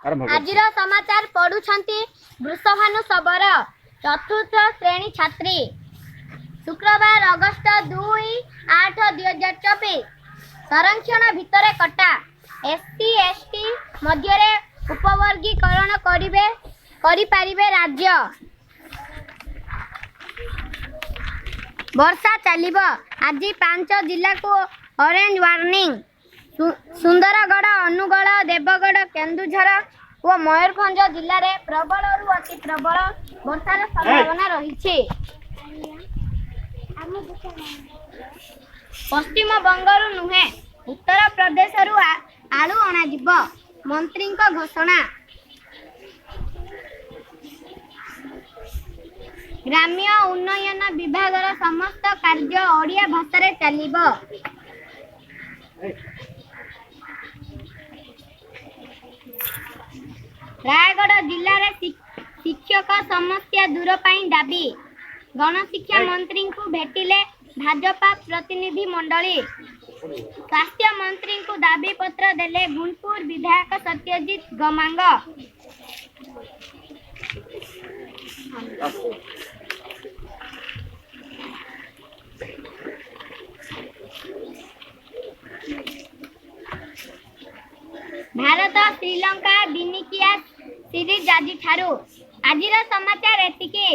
आजिर समाचार पढ़ुछंती वृषभानु शबर चतुर्थ श्रेणी छात्री शुक्रवार अगस्त 2/8/2024 संरक्षण भितर कटा एसटी एसटी मध्य उपवर्गीकरण करिपारिबे राज्य वर्षा चलिबो आज 5 जिला को ऑरेंज वार्निंग सुंदरगढ़ अनुगढ़ देवगढ़ केन्दुझर और मयूरभंज जिले में प्रबल अति प्रबल वर्षार संभावना रही। पश्चिम बंगरू नुहे उत्तर प्रदेश आलू अणाजिब मंत्री घोषणा। ग्राम्य उन्नयन विभाग समस्त कार्य ओडिया भाषा चलिबो। रायगढ़ जिले में शिक्षक समस्या दूर पाई दाबी गणशिक्षा मंत्री को भेटिले भाजपा प्रतिनिधि मंडली। स्वास्थ्य मंत्री को दाबी पत्र देले गुणपुर विधायक सत्यजित गमांग। भारत श्रीलंका दिनिकिया सीरीज आज समाचार एतिके।